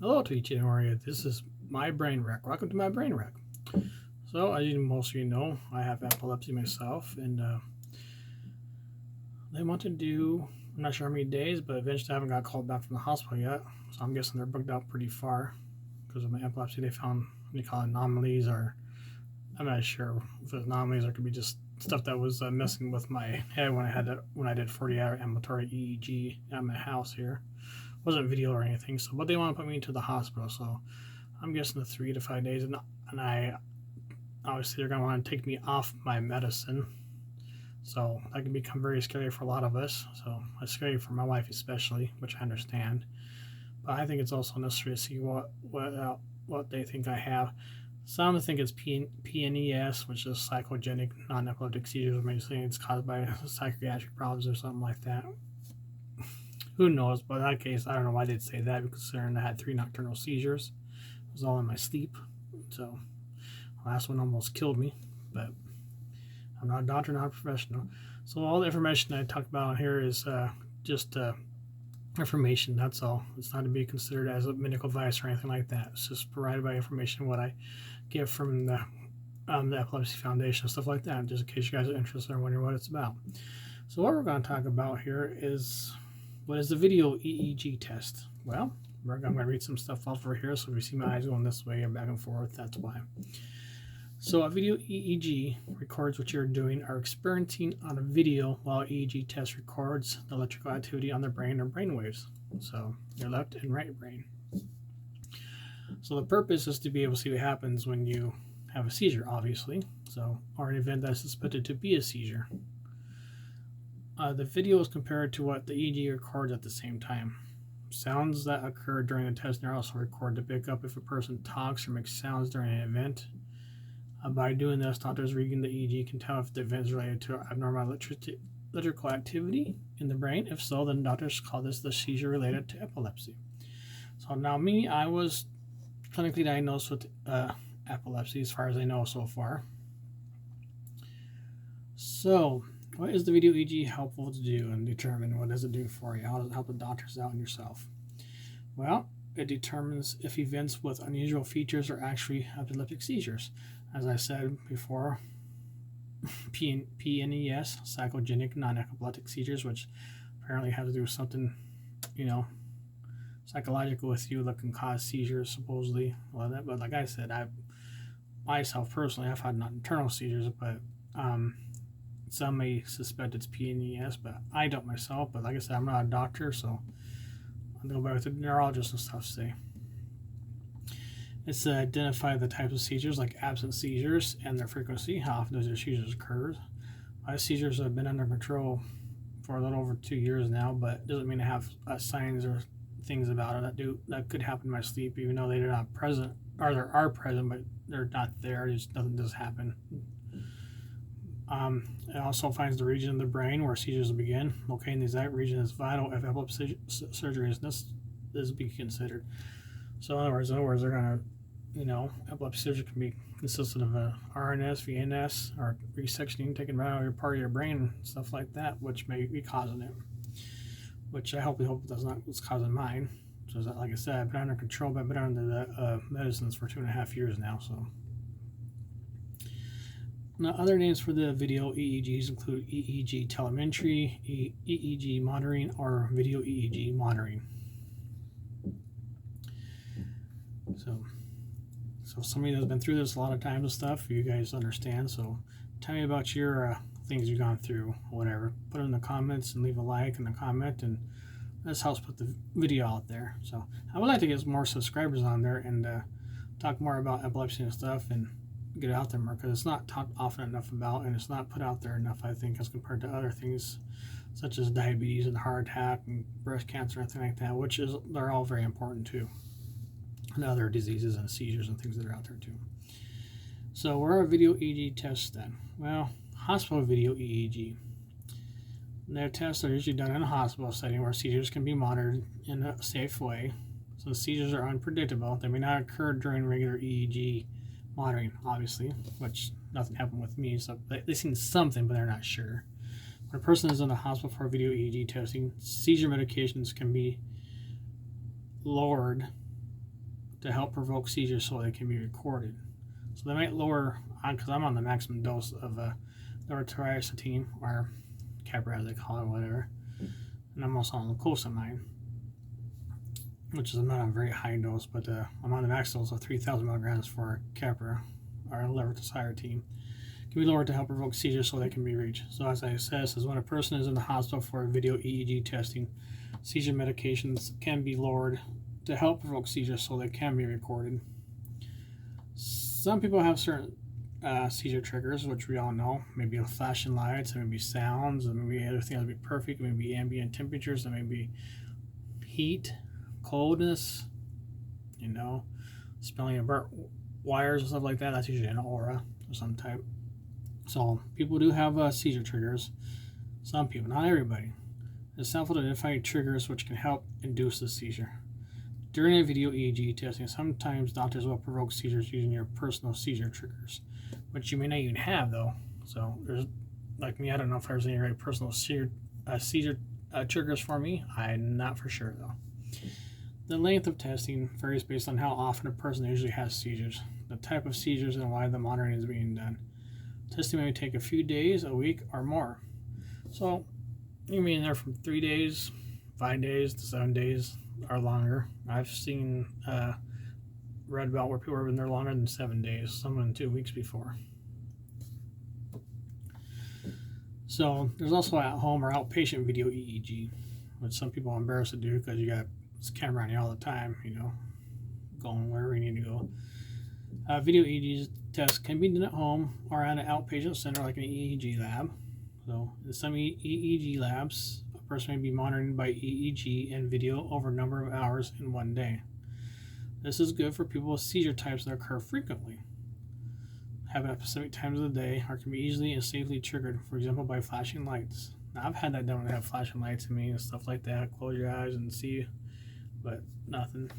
Hello to each and every one. This is MyBrainWreck. Welcome to MyBrainWreck. So, as most of you know, I have epilepsy myself, and they want to do, I'm not sure how many days, but eventually I haven't got called back from the hospital yet. So I'm guessing they're booked out pretty far because of my epilepsy. They found what they call anomalies, or I'm not sure if it's anomalies or it could be just stuff that was messing with my head when I did 40-hour ambulatory EEG at my house here. It wasn't video or anything. So, but they want to put me into the hospital. So, I'm guessing the 3 to 5 days, and I obviously they're gonna want to take me off my medicine. So that can become very scary for a lot of us. So it's scary for my wife especially, which I understand. But I think it's also necessary to see what they think I have. Some think it's PNES, which is psychogenic non-epileptic seizures, or maybe saying it's caused by psychiatric problems or something like that. Who knows? But in that case, I don't know why they'd say that, considering I had 3 nocturnal seizures. It was all in my sleep. So the last one almost killed me. But I'm not a doctor, not a professional. So all the information I talk about here is just information. That's all. It's not to be considered as a medical advice or anything like that. It's just provided by information what I get from the Epilepsy Foundation, stuff like that, just in case you guys are interested or wondering what it's about. So what we're going to talk about here is, what is the video EEG test? Well, I'm going to read some stuff off over here, so if you see my eyes going this way and back and forth, that's why. So a video EEG records what you're doing or experiencing on a video, while EEG test records the electrical activity on the brain or brain waves. So your left and right brain. So the purpose is to be able to see what happens when you have a seizure, obviously. So, or an event that's suspected to be a seizure. The video is compared to what the EEG records at the same time. Sounds that occur during the test are also recorded to pick up if a person talks or makes sounds during an event. By doing this, doctors reading the EEG can tell if the event is related to abnormal electrical activity in the brain. If so, then doctors call this the seizure related to epilepsy. So now me, I was clinically diagnosed with epilepsy as far as I know so far. So what is the video EEG helpful to do and determine? What does it do for you? How does it help the doctors out and yourself? Well, it determines if events with unusual features are actually epileptic seizures. As I said before, PNES, psychogenic non-epileptic seizures, which apparently has to do with something, psychological with you that can cause seizures, supposedly. Well, but like I said, myself personally, I've had nocturnal seizures, but some may suspect it's PNES, but I don't myself. But like I said, I'm not a doctor, so I'll go back with the neurologist and stuff say. It's to identify the types of seizures, like absent seizures and their frequency, how often those seizures occur. My seizures have been under control for a little over 2 years now, but it doesn't mean I have signs or things about it that could happen in my sleep, even though they're not present, or they are present, but they're not there. Just nothing does happen. It also finds the region of the brain where seizures will begin. Locating the exact region is vital if epilepsy surgery is be considered. So in other words, they're going to, epilepsy surgery can be consistent of a RNS, VNS, or resectioning, taking right out of your part of your brain, stuff like that, which may be causing it. Which I hope that's not what's causing mine. So like I said, I've been under control, but I've been under the medicines for 2.5 years now. So now, other names for the video EEGs include EEG telemetry, EEG monitoring, or video EEG monitoring. So somebody that's been through this a lot of times and stuff, you guys understand. So tell me about your things you've gone through, whatever. Put it in the comments and leave a like in the comment, and this helps put the video out there. So I would like to get more subscribers on there and talk more about epilepsy and stuff and get it out there more, because it's not talked often enough about, and it's not put out there enough, I think, as compared to other things such as diabetes and heart attack and breast cancer and anything like that, which they're all very important too, and other diseases and seizures and things that are out there too. So where are video EEG tests then? Well, hospital video EEG. Their tests are usually done in a hospital setting where seizures can be monitored in a safe way. So seizures are unpredictable. They may not occur during regular EEG monitoring, obviously, which nothing happened with me. So they've seen something, but they're not sure. When a person is in the hospital for video EEG testing, seizure medications can be lowered to help provoke seizures so they can be recorded. So they might lower, because I'm on the maximum dose of loratadine, or Capra as they call it, whatever. And I'm also on glucosamine, which is not a very high dose, but I'm on the max dose of 3,000 milligrams for Capra, or loratadine. Can be lowered to help provoke seizures so they can be reached. So as I said, says when a person is in the hospital for video EEG testing, seizure medications can be lowered to help provoke seizures so they can be recorded. Some people have certain seizure triggers, which we all know. Maybe flashing lights, maybe sounds, and maybe everything will be perfect. Maybe ambient temperatures, and maybe heat, coldness, smelling of burnt wires and stuff like that. That's usually an aura of some type. So people do have seizure triggers. Some people, not everybody. It's helpful to identify triggers which can help induce the seizure. During a video EEG testing, sometimes doctors will provoke seizures using your personal seizure triggers, which you may not even have though. So there's, like me, I don't know if there's any right personal seizure triggers for me. I'm not for sure though. The length of testing varies based on how often a person usually has seizures, the type of seizures, and why the monitoring is being done. Testing may take a few days, a week, or more. So you mean there from 3 days, 5 days to 7 days or longer. I've seen read about where people have been there longer than 7 days, some in 2 weeks before. So there's also at home or outpatient video EEG, which some people are embarrassed to do because you got this camera on you all the time, going wherever you need to go. Video EEG tests can be done at home or at an outpatient center like an EEG lab. So in some EEG labs, a person may be monitored by EEG and video over a number of hours in one day. This is good for people with seizure types that occur frequently, happen at specific times of the day, or can be easily and safely triggered, for example, by flashing lights. Now, I've had that done when they have flashing lights in me and stuff like that. Close your eyes and see, but nothing.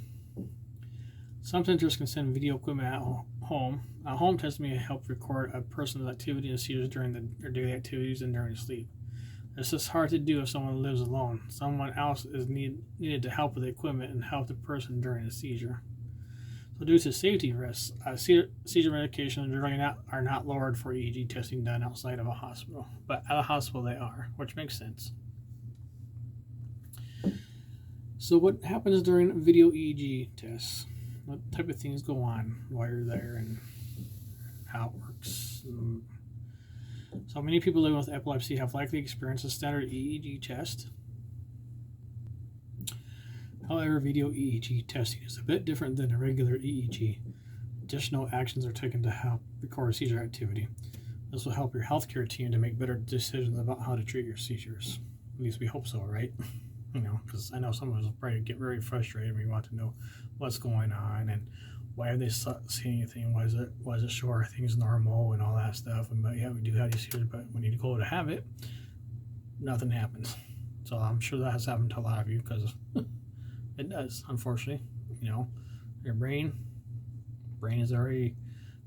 Some centers can send video equipment at home. A home test may help record a person's activity and seizures during their daily activities and during sleep. This is hard to do if someone lives alone. Someone else is needed to help with the equipment and help the person during a seizure. So due to safety risks, seizure medications really are not lowered for EEG testing done outside of a hospital. But at a hospital they are, which makes sense. So what happens during video EEG tests? What type of things go on while you're there and how it works? So many people living with epilepsy have likely experienced a standard EEG test. However, video EEG testing is a bit different than a regular EEG. Additional actions are taken to help record seizure activity. This will help your healthcare team to make better decisions about how to treat your seizures. At least we hope so, right? Because I know some of us will probably get very frustrated. We want to know what's going on and why have they seen anything? Was it sure things normal and all that stuff? But yeah, we do have these seizures, but when you go to have it, nothing happens. So I'm sure that has happened to a lot of you because it does, unfortunately. Your brain is very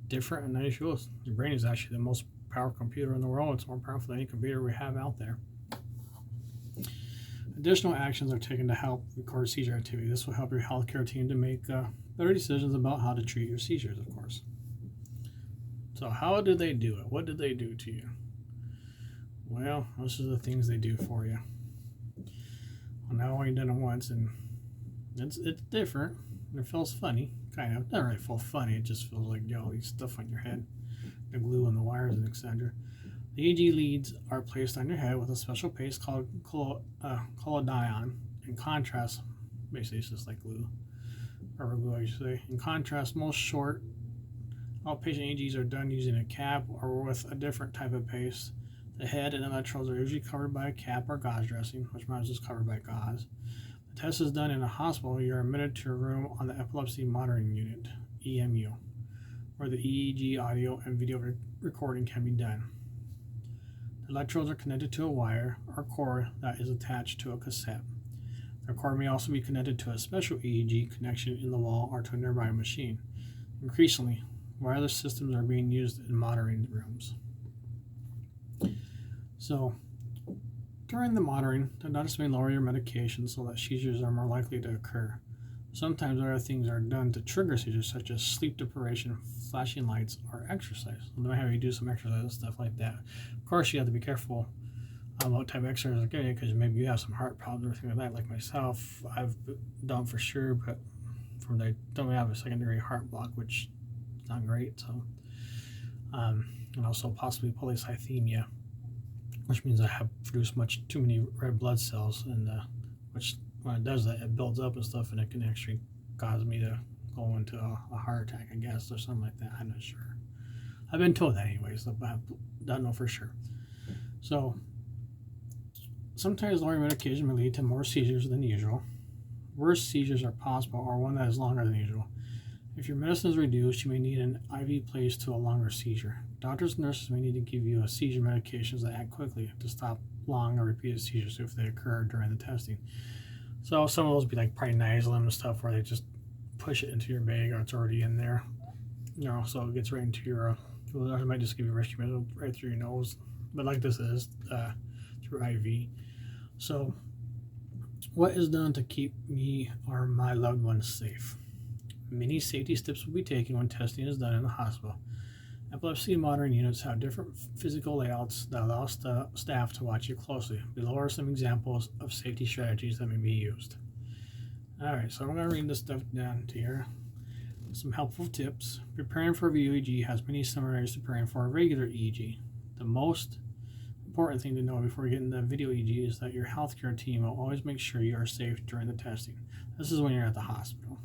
different and unusual. Your brain is actually the most powerful computer in the world. It's more powerful than any computer we have out there. Additional actions are taken to help record seizure activity. This will help your healthcare team to make better decisions about how to treat your seizures, of course. So how did they do it? What did they do to you? Well, those are the things they do for you. Well, now I've only done it once, and it's different. It feels funny, kind of. Not really feel funny. It just feels like all these stuff on your head, the glue on the wires and etc. The EEG leads are placed on your head with a special paste called collodion. In contrast, basically it's just like glue, rubber glue I should say. In contrast, most short outpatient EEGs are done using a cap or with a different type of paste. The head and electrodes are usually covered by a cap or gauze dressing, which mine is just covered by gauze. The test is done in a hospital. You are admitted to a room on the Epilepsy Monitoring Unit, EMU, where the EEG audio and video recording can be done. The electrodes are connected to a wire or cord that is attached to a cassette. The cord may also be connected to a special EEG connection in the wall or to a nearby machine. Increasingly, wireless systems are being used in monitoring rooms. So, during the monitoring, the doctors may lower your medication so that seizures are more likely to occur. Sometimes other things are done to trigger seizures, such as sleep deprivation, flashing lights, or exercise. So they might have you do some exercise and stuff like that. Of course, you have to be careful what type of exercise are getting, because maybe you have some heart problems or things like that. Like myself, I've done for sure, but from I don't have a secondary heart block, which is not great. So, and also possibly polycythemia, which means I have produced too many red blood cells, and which when it does that, it builds up and stuff, and it can actually cause me to go into a heart attack, I guess, or something like that. I'm not sure. I've been told that anyways, but I don't know for sure. So sometimes lowering medication may lead to more seizures than usual. Worst seizures are possible, or one that is longer than usual. If your medicine is reduced, you may need an IV placed to a longer seizure. Doctors and nurses may need to give you a seizure medications that act quickly to stop long or repeated seizures if they occur during the testing. So some of those be like prednisolone and stuff, where they just push it into your bag, or it's already in there. So it gets right into your. They might just give you rescue medicine right through your nose, but like this is through IV. So, what is done to keep me or my loved ones safe? Many safety steps will be taken when testing is done in the hospital. Epilepsy monitoring units have different physical layouts that allow staff to watch you closely. Below are some examples of safety strategies that may be used. Alright, so I'm going to read this stuff down to here. Some helpful tips. Preparing for a video EEG has many similarities to preparing for a regular EEG. The most important thing to know before you get into video EEG is that your healthcare team will always make sure you are safe during the testing. This is when you're at the hospital.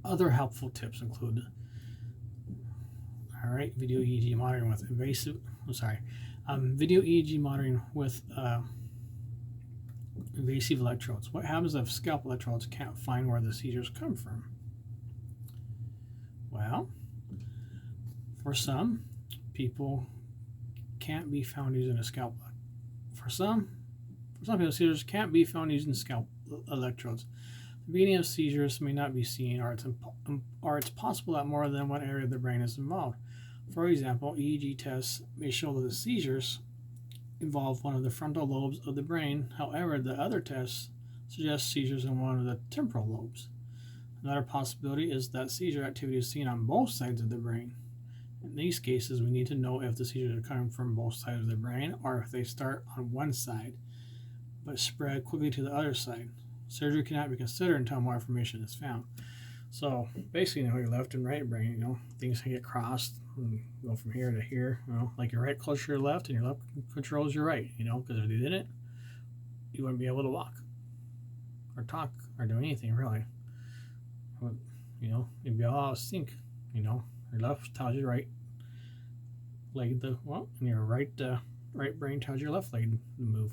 Other helpful tips include video EEG monitoring with video EEG monitoring with invasive electrodes. What happens if scalp electrodes can't find where the seizures come from? Well, for some people, can't be found using a scalp. For some people, seizures can't be found using scalp electrodes. The beginning of seizures may not be seen, or it's possible that more than one area of the brain is involved. For example, EEG tests may show that the seizures involve one of the frontal lobes of the brain. However, the other tests suggest seizures in one of the temporal lobes. Another possibility is that seizure activity is seen on both sides of the brain. In these cases, we need to know if the seizures are coming from both sides of the brain, or if they start on one side but spread quickly to the other side. Surgery cannot be considered until more information is found. So basically, your left and right brain, things can get crossed and go from here to here. Like your right controls your left and your left controls your right. Because if they didn't, you wouldn't be able to walk or talk or do anything really. You'd be all out of sync. Your left tells your right leg and your right brain tells your left leg to move.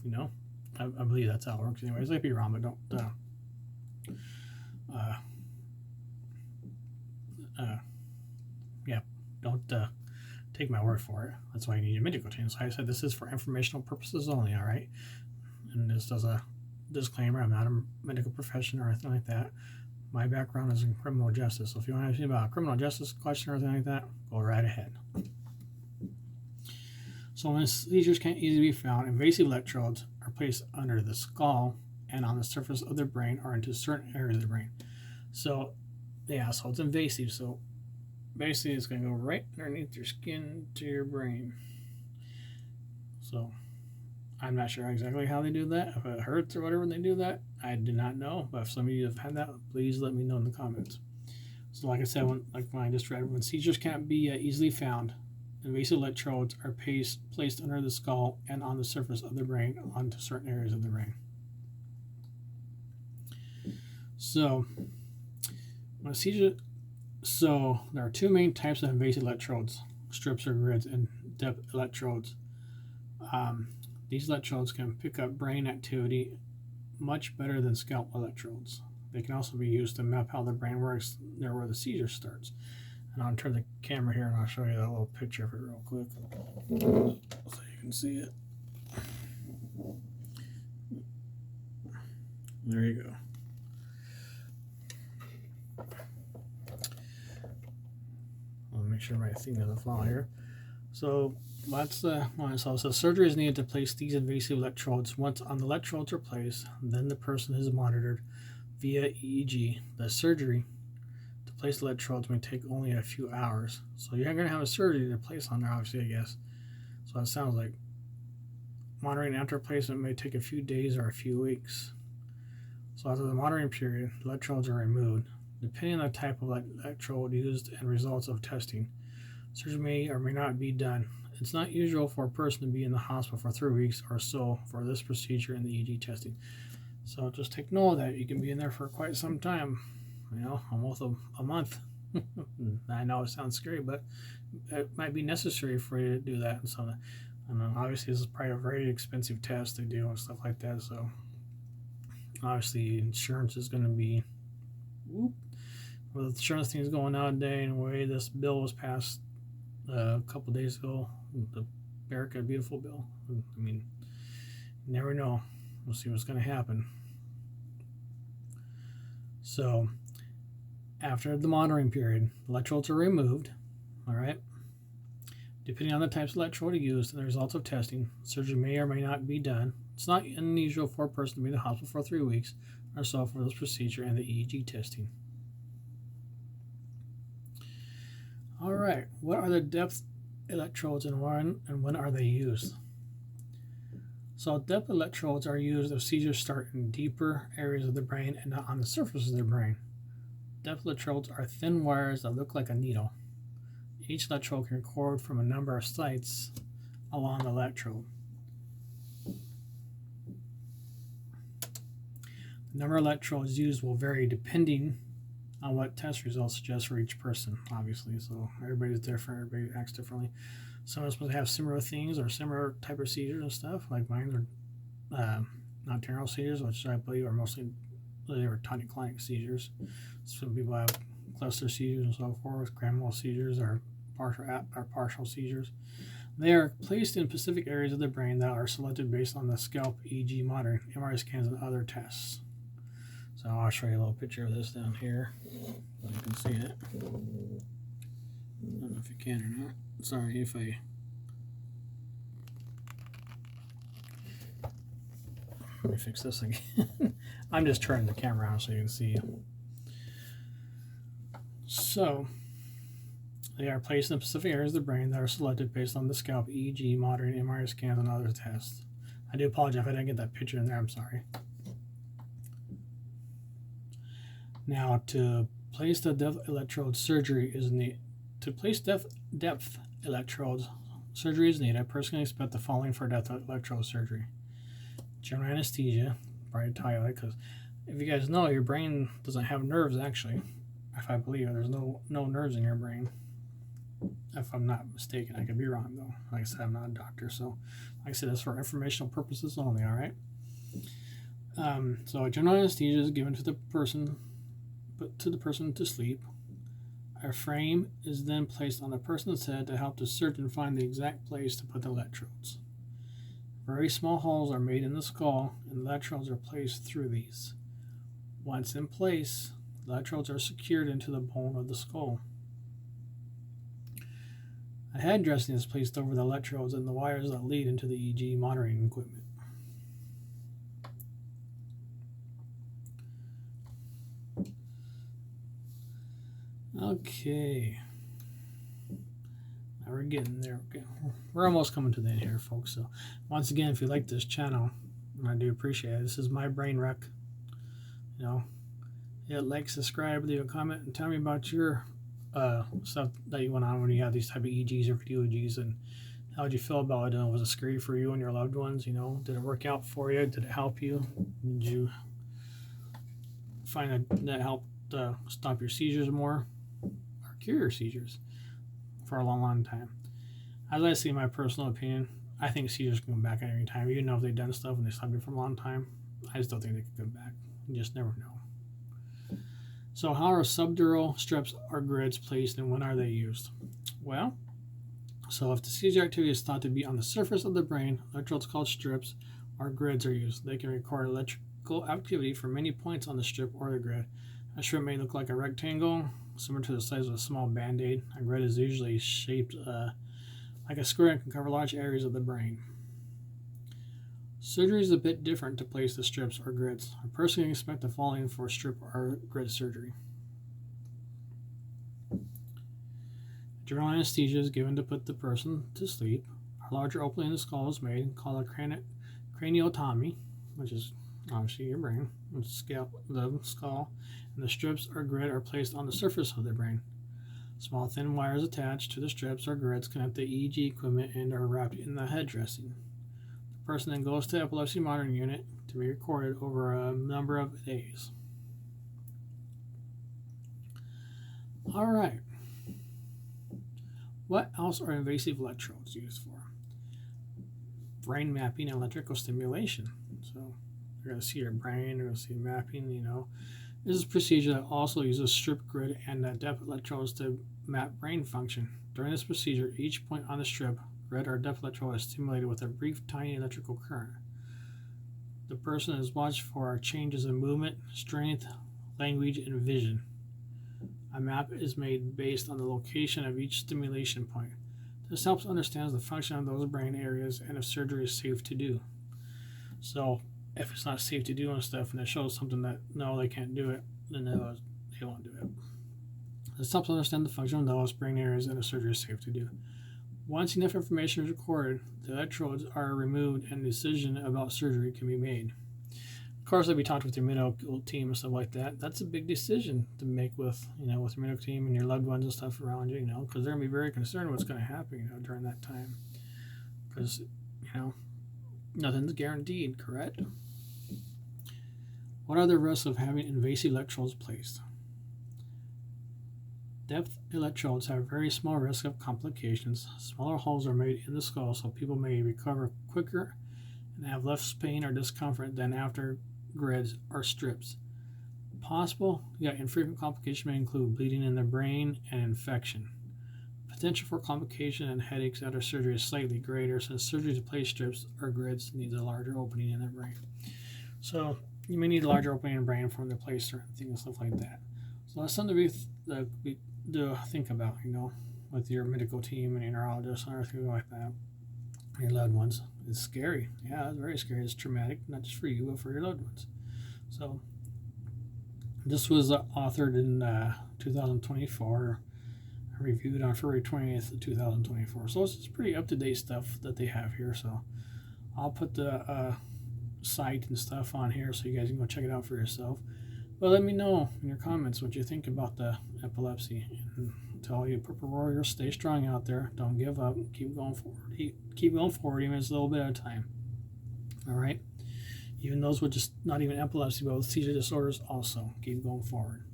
I believe that's how it works. Anyways, I could be wrong, but don't take my word for it. That's why you need your medical team. So I said this is for informational purposes only. All right, and this does a disclaimer. I'm not a medical professional or anything like that. My background is in criminal justice. So if you want to ask me about a criminal justice question or anything like that, go right ahead. So when seizures can't easily be found, invasive electrodes are placed under the skull and on the surface of the brain or into certain areas of the brain. So it's invasive. So basically it's going to go right underneath your skin to your brain. So I'm not sure exactly how they do that. If it hurts or whatever they do that, I do not know. But if some of you have had that, please let me know in the comments. So like I said, when I just read, when seizures can't be easily found, invasive electrodes are placed under the skull and on the surface of the brain onto certain areas of the brain. So, when a seizure, there are two main types of invasive electrodes: strips or grids, and depth electrodes. These electrodes can pick up brain activity much better than scalp electrodes. They can also be used to map how the brain works there where the seizure starts. And I'll turn the camera here and I'll show you that little picture of it real quick so you can see it. There you go. I'll make sure my thing doesn't fall here. So that's the one. So surgery is needed to place these invasive electrodes. Once the electrodes are placed, then the person is monitored via EEG. The surgery to place electrodes may take only a few hours. So you're going to have a surgery to place on there, obviously, I guess. So it sounds like monitoring after placement may take a few days or a few weeks. So after the monitoring period, electrodes are removed. Depending on the type of electrode used and results of testing, surgery may or may not be done. It's not usual for a person to be in the hospital for 3 weeks or so for this procedure and the EEG testing. So just take note of that. You can be in there for quite some time, almost a month. I know it sounds scary, but it might be necessary for you to do that. And obviously this is probably a very expensive test they do and stuff like that. So obviously insurance is going to be, well, the insurance thing is going nowadays, and the way this bill was passed a couple days ago, the America Beautiful bill. I mean, you never know. We'll see what's going to happen. So after the monitoring period, electrodes are removed. All right. Depending on the types of electrode used and the results of testing, surgery may or may not be done. It's not unusual for a person to be in the hospital for 3 weeks or so for this procedure and the EEG testing. All right, what are the depth electrodes and when are they used? So depth electrodes are used if seizures start in deeper areas of the brain and not on the surface of the brain. Depth electrodes are thin wires that look like a needle. Each electrode can record from a number of sites along the electrode. The number of electrodes used will vary depending on what test results suggest for each person, obviously. So everybody's different, everybody acts differently. Some of us supposed to have similar things or similar type of seizures and stuff. Like mine are nocturnal seizures, which I believe are mostly they were tonic-clonic seizures. Some people have cluster seizures and so forth. Grand mal seizures are partial seizures. They are placed in specific areas of the brain that are selected based on the scalp EEG monitoring, MRI scans, and other tests. So I'll show you a little picture of this down here, so you can see it. I don't know if you can or not. Sorry if let me fix this again. I'm just turning the camera around so you can see. So they are placed in specific areas of the brain that are selected based on the scalp EEG monitoring, MRI scans, and other tests. I do apologize if I didn't get that picture in there. I'm sorry. Now, to place the depth electrode surgery is needed. To place depth electrodes surgery is needed. A person can expect the following for depth electrode surgery: general anesthesia, probably tell you that, because if you guys know, your brain doesn't have nerves actually. If I believe there's no nerves in your brain. If I'm not mistaken, I could be wrong though. Like I said, I'm not a doctor, so like I said, it's for informational purposes only. All right. So general anesthesia is given to the person to sleep. A frame is then placed on the person's head to help the surgeon find the exact place to put the electrodes. Very small holes are made in the skull, and electrodes are placed through these. Once in place, the electrodes are secured into the bone of the skull. A head dressing is placed over the electrodes and the wires that lead into the EEG monitoring equipment. Okay, now we're getting there. Okay. We're almost coming to the end here, folks. So once again, if you like this channel, and I do appreciate it, this is MyBrainWreck. Hit like, subscribe, leave a comment, and tell me about your stuff that you went on when you had these type of EEGs or EEGs, and how did you feel about it? Was it scary for you and your loved ones? Did it work out for you? Did it help you? Did you find that helped stop your seizures more? Cure your seizures for a long time? As I see, my personal opinion, I think seizures can come back at any time. Even though if they've done stuff and they stopped you for a long time, I still think they can come back. You just never know. So how are subdural strips or grids placed, and when are they used? Well, so if the seizure activity is thought to be on the surface of the brain, electrodes called strips or grids are used. They can record electrical activity from many points on the strip or the grid. A strip may look like a rectangle, similar to the size of a small band-aid. A grid is usually shaped like a square and can cover large areas of the brain. Surgery is a bit different to place the strips or grids. A person can expect the following for strip or grid surgery. General anesthesia is given to put the person to sleep. A larger opening in the skull is made, called a craniotomy, which is obviously your brain, the skull, and the strips or grid are placed on the surface of the brain. Small thin wires attached to the strips or grids connect the EEG equipment and are wrapped in the head dressing. The person then goes to epilepsy monitoring unit to be recorded over a number of days. All right. What else are invasive electrodes used for? Brain mapping and electrical stimulation. So you're going to see your brain, you're going to see mapping, This is a procedure that also uses strip grid and depth electrodes to map brain function. During this procedure, each point on the strip, grid, or depth electrode is stimulated with a brief, tiny electrical current. The person is watched for changes in movement, strength, language, and vision. A map is made based on the location of each stimulation point. This helps understand the function of those brain areas and if surgery is safe to do. So, if it's not safe to do and stuff, and it shows something that no, they can't do it, then they won't do it. This helps understand the function of those brain areas and if surgery is safe to do. Once enough information is recorded, the electrodes are removed and a decision about surgery can be made. Of course, if you talked with your medical team and stuff like that, that's a big decision to make with with your medical team and your loved ones and stuff around you, because they're gonna be very concerned what's going to happen, during that time, because nothing's guaranteed, correct? What are the risks of having invasive electrodes placed? Depth electrodes have very small risk of complications. Smaller holes are made in the skull so people may recover quicker and have less pain or discomfort than after grids or strips. Possible, yet infrequent complications may include bleeding in the brain and infection. Potential for complication and headaches after surgery is slightly greater since surgery to place strips or grids needs a larger opening in the brain. So you may need a larger opening in the brain for them to place certain things and stuff like that. So that's something to think about, with your medical team and your neurologist and everything like that. Your loved ones. It's scary. Yeah, it's very scary. It's traumatic, not just for you, but for your loved ones. So this was authored in 2024, reviewed on February 20th, 2024. So it's pretty up-to-date stuff that they have here. So I'll put the site and stuff on here so you guys can go check it out for yourself. But let me know in your comments what you think about the epilepsy. And to all you Purple Warriors, stay strong out there. Don't give up. Keep going forward. Keep going forward, even if it's a little bit at a time. All right? Even those with just not even epilepsy, but with seizure disorders also. Keep going forward.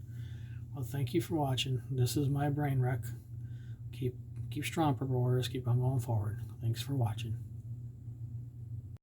Well, thank you for watching. This is MyBrainWreck. Keep strong, Purple Warriors. Keep on going forward. Thanks for watching.